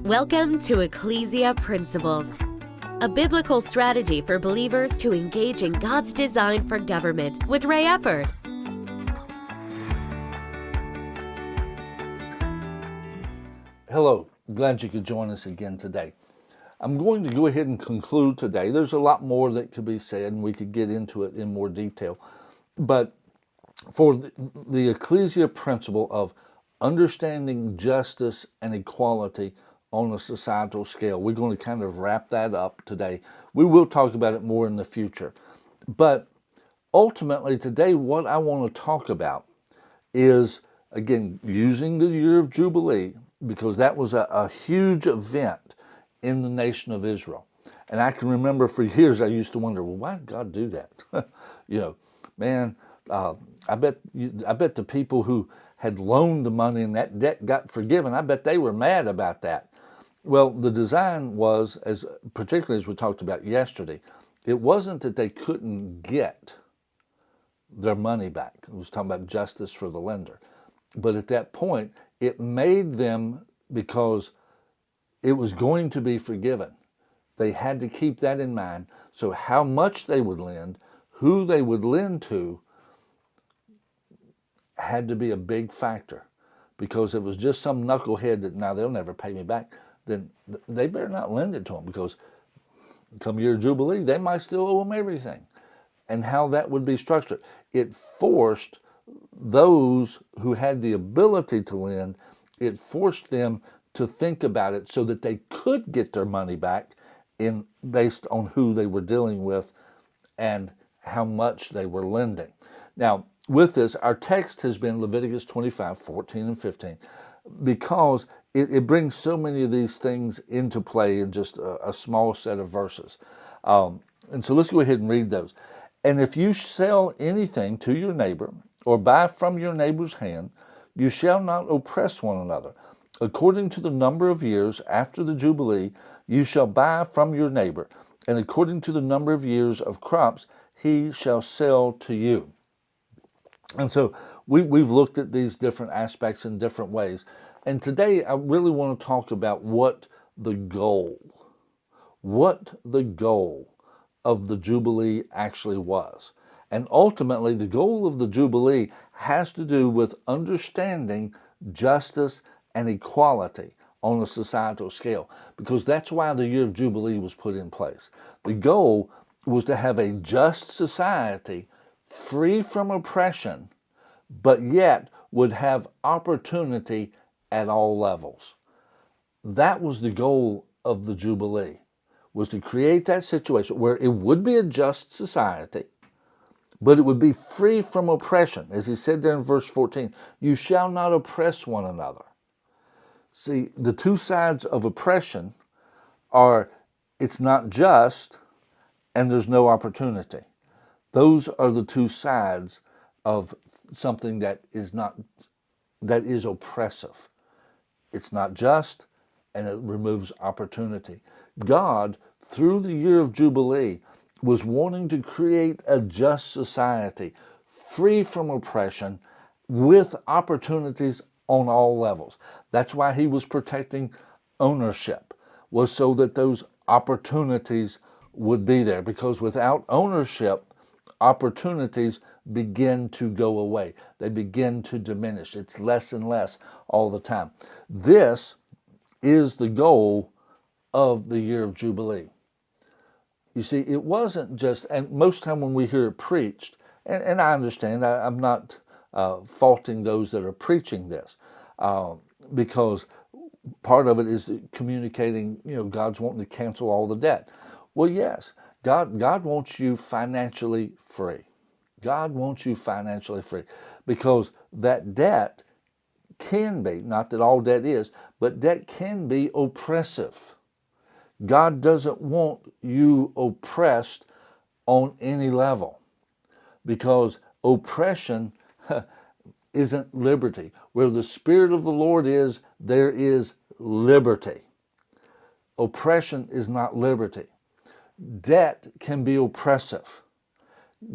Welcome to Ecclesia Principles, a biblical strategy for believers to engage in God's design for government with Ray Eppard. Hello, glad you could join us again today. I'm going to go ahead and conclude today. There's a lot more that could be said, and we could get into it in more detail. But for the Ecclesia principle of understanding justice and equality on a societal scale, we're going to kind of wrap that up today. We will talk about it more in the future. But ultimately today, what I want to talk about is, again, using the year of Jubilee, because that was a huge event in the nation of Israel. And I can remember for years I used to wonder, well, why did God do that? Man, I bet the people who had loaned the money and that debt got forgiven, I bet they were mad about that. Well, the design was, particularly as we talked about yesterday, it wasn't that they couldn't get their money back. It was talking about justice for the lender. But at that point, it made them, because it was going to be forgiven, they had to keep that in mind. So how much they would lend, who they would lend to, had to be a big factor. Because if it was just some knucklehead that, now they'll never pay me back, then they better not lend it to them, because come year of Jubilee, they might still owe them everything. And how that would be structured. It forced those who had the ability to lend, it forced them to think about it so that they could get their money back based on who they were dealing with and how much they were lending. Now, with this, our text has been Leviticus 25, 14 and 15, because it brings so many of these things into play in just a small set of verses. And so let's go ahead and read those. And if you sell anything to your neighbor or buy from your neighbor's hand, you shall not oppress one another. According to the number of years after the Jubilee, you shall buy from your neighbor, and according to the number of years of crops, he shall sell to you. And so we've looked at these different aspects in different ways. And today I really want to talk about what the goal of the Jubilee actually was. And ultimately, the goal of the Jubilee has to do with understanding justice and equality on a societal scale, because that's why the year of Jubilee was put in place. The goal was to have a just society free from oppression, but yet would have opportunity at all levels. That was the goal of the Jubilee, was to create that situation where it would be a just society, but it would be free from oppression. As he said there in verse 14, you shall not oppress one another. See, the two sides of oppression are, it's not just and there's no opportunity. Those are the two sides of something that is oppressive. It's not just, and it removes opportunity. God, through the year of Jubilee, was wanting to create a just society, free from oppression, with opportunities on all levels. That's why he was protecting ownership, was so that those opportunities would be there. Because without ownership, opportunities begin to go away. They begin to diminish. It's less and less all the time. This is the goal of the year of Jubilee. You see, it wasn't just, and most time when we hear it preached, and I understand, I'm not faulting those that are preaching this, because part of it is communicating, God's wanting to cancel all the debt. Well, yes, God wants you financially free. God wants you financially free, because that debt can be, not that all debt is, but debt can be oppressive. God doesn't want you oppressed on any level, because oppression isn't liberty. Where the Spirit of the Lord is, there is liberty. Oppression is not liberty. Debt can be oppressive.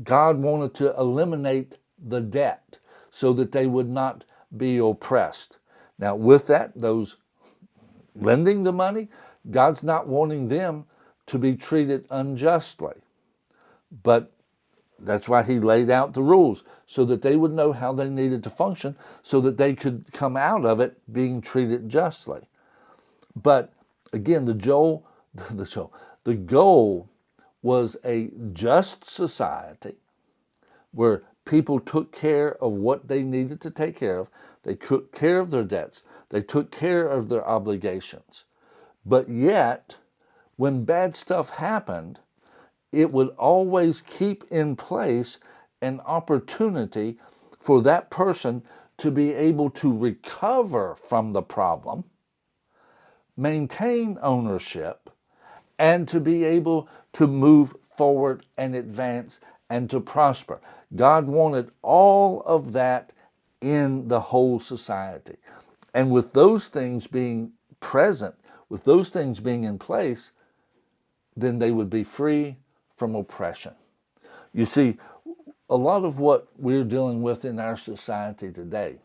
God wanted to eliminate the debt so that they would not be oppressed. Now, with that, those lending the money, God's not wanting them to be treated unjustly. But that's why he laid out the rules, so that they would know how they needed to function, so that they could come out of it being treated justly. But again, the goal was a just society where people took care of what they needed to take care of. They took care of their debts. They took care of their obligations. But yet, when bad stuff happened, it would always keep in place an opportunity for that person to be able to recover from the problem, maintain ownership, and to be able to move forward and advance and to prosper. God wanted all of that in the whole society. And with those things being present, with those things being in place, then they would be free from oppression. You see, a lot of what we're dealing with in our society today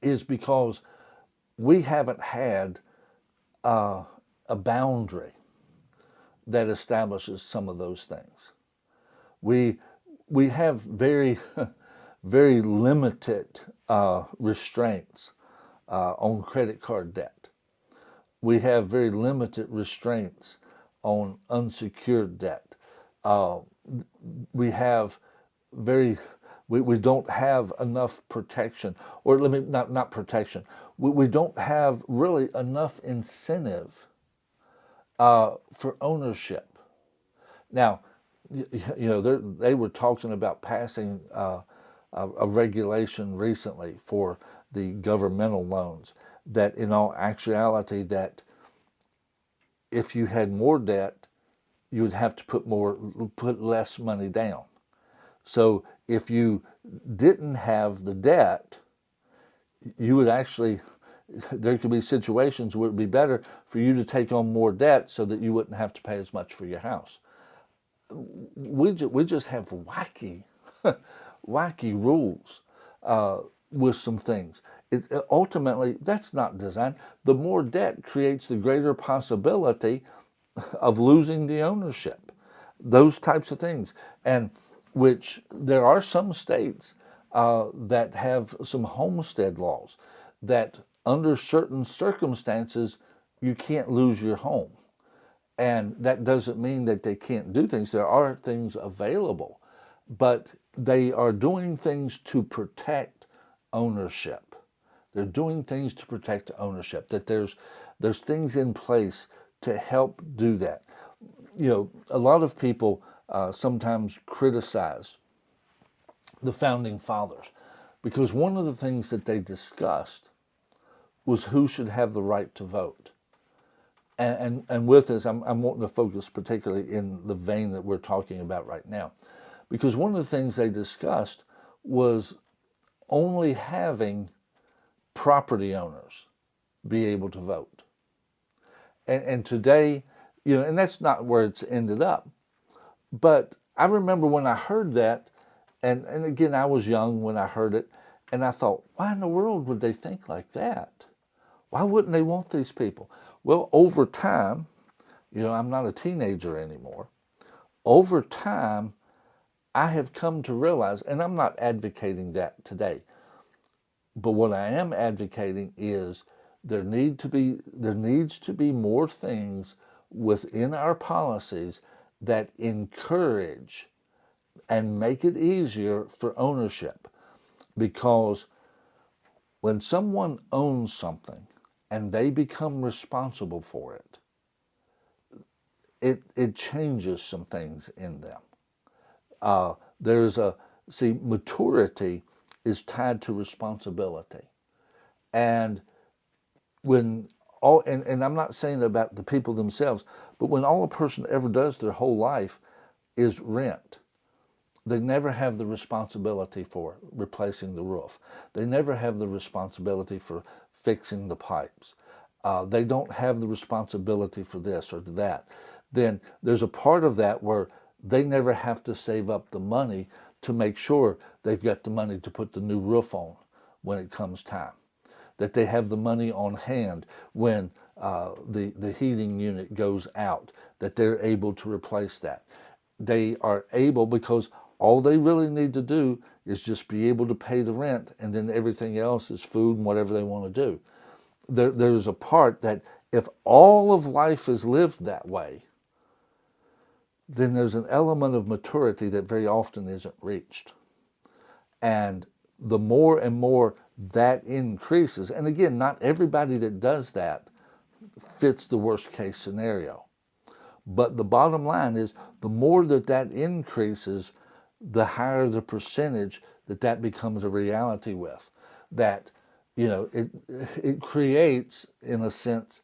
is because we haven't had a boundary that establishes some of those things. We have very very limited restraints on credit card debt. We have very limited restraints on unsecured debt. We have we don't have enough protection, or let me not protection. We don't have really enough incentive for ownership. Now, they were talking about passing a regulation recently for the governmental loans, that in all actuality, that if you had more debt, you would have to put less money down. So if you didn't have the debt, you would actually, there could be situations where it would be better for you to take on more debt so that you wouldn't have to pay as much for your house. We just have wacky rules with some things. Ultimately, that's not designed. The more debt creates the greater possibility of losing the ownership, those types of things. And which there are some states that have some homestead laws that under certain circumstances you can't lose your home. And that doesn't mean that they can't do things. There are things available, but they are doing things to protect ownership. They're doing things to protect ownership, that there's things in place to help do that. A lot of people sometimes criticize the founding fathers because one of the things that they discussed was who should have the right to vote. And with this, I'm wanting to focus particularly in the vein that we're talking about right now, because one of the things they discussed was only having property owners be able to vote. And today, and that's not where it's ended up. But I remember when I heard that, and again, I was young when I heard it, and I thought, why in the world would they think like that? Why wouldn't they want these people? Well, over time, I'm not a teenager anymore. Over time, I have come to realize, and I'm not advocating that today, but what I am advocating is there needs to be more things within our policies that encourage and make it easier for ownership. Because when someone owns something and they become responsible for it, it changes some things in them. Maturity is tied to responsibility. And when and I'm not saying about the people themselves, but when all a person ever does their whole life is rent, they never have the responsibility for replacing the roof. They never have the responsibility for fixing the pipes. They don't have the responsibility for this or that. Then there's a part of that where they never have to save up the money to make sure they've got the money to put the new roof on when it comes time. that they have the money on hand when the heating unit goes out, that they're able to replace that. They are able, because all they really need to do is just be able to pay the rent, and then everything else is food and whatever they want to do. There's a part that if all of life is lived that way, then there's an element of maturity that very often isn't reached. And the more and more that increases, and again, not everybody that does that fits the worst case scenario. But the bottom line is, the more that increases, the higher the percentage that becomes a reality with. That, it creates, in a sense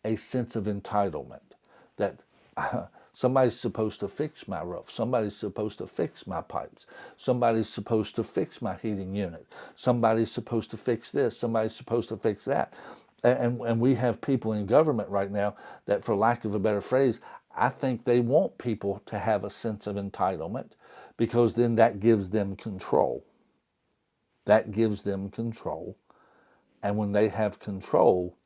of entitlement. That somebody's supposed to fix my roof. Somebody's supposed to fix my pipes. Somebody's supposed to fix my heating unit. Somebody's supposed to fix this. Somebody's supposed to fix that. And we have people in government right now that, for lack of a better phrase, I think they want people to have a sense of entitlement, because then that gives them control. That gives them control. And when they have control,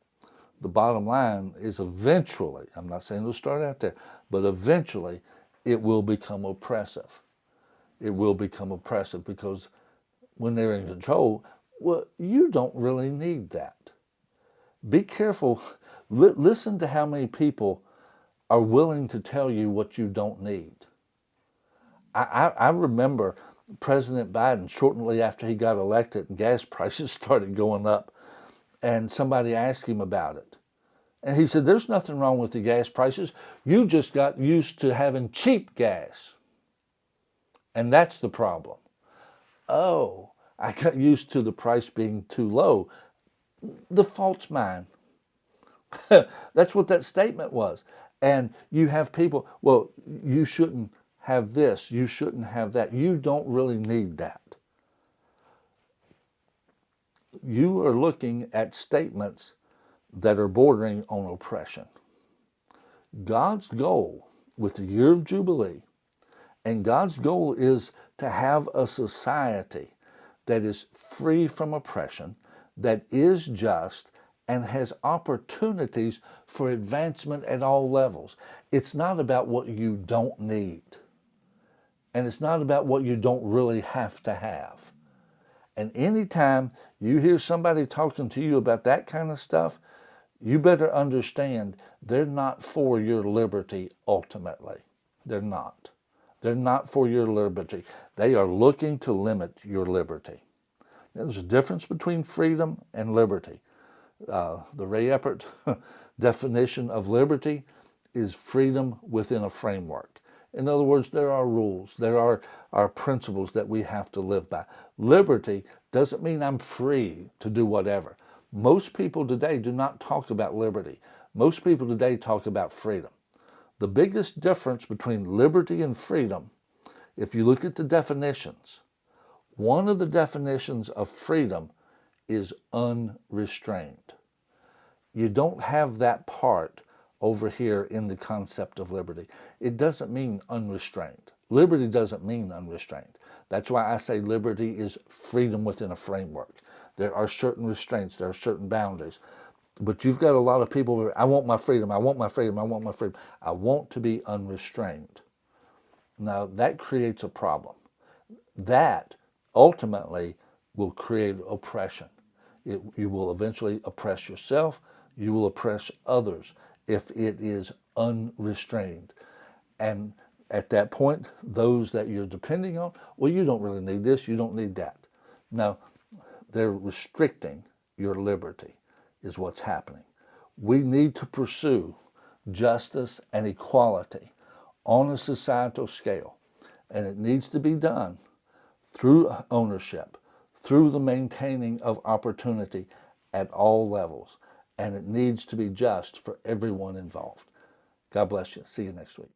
the bottom line is eventually, I'm not saying it'll start out there, but eventually it will become oppressive. It will become oppressive, because when they're in control, well, you don't really need that. Be careful. Listen to how many people are willing to tell you what you don't need. I remember President Biden, shortly after he got elected, and gas prices started going up, and somebody asked him about it. And he said, there's nothing wrong with the gas prices. You just got used to having cheap gas. And that's the problem. Oh, I got used to the price being too low. The fault's mine. That's what that statement was. And you have people, well, you shouldn't have this, you shouldn't have that. You don't really need that. You are looking at statements that are bordering on oppression. God's goal with the year of Jubilee, and God's goal is to have a society that is free from oppression, that is just, and has opportunities for advancement at all levels. It's not about what you don't need. And it's not about what you don't really have to have. And anytime you hear somebody talking to you about that kind of stuff, you better understand they're not for your liberty ultimately. They're not. They're not for your liberty. They are looking to limit your liberty. There's a difference between freedom and liberty. The Ray Eppert definition of liberty is freedom within a framework. In other words, there are rules, there are principles that we have to live by. Liberty doesn't mean I'm free to do whatever. Most people today do not talk about liberty. Most people today talk about freedom. The biggest difference between liberty and freedom, if you look at the definitions, one of the definitions of freedom is unrestrained. You don't have that part over here in the concept of liberty. It doesn't mean unrestrained. Liberty doesn't mean unrestrained. That's why I say liberty is freedom within a framework. There are certain restraints, there are certain boundaries. But you've got a lot of people who, I want my freedom, I want my freedom, I want my freedom. I want to be unrestrained. Now that creates a problem. That ultimately will create oppression. You will eventually oppress yourself. You will oppress others if it is unrestrained. And at that point, those that you're depending on, well, you don't really need this, you don't need that. Now, they're restricting your liberty is what's happening. We need to pursue justice and equality on a societal scale. And it needs to be done through ownership, through the maintaining of opportunity at all levels. And it needs to be just for everyone involved. God bless you. See you next week.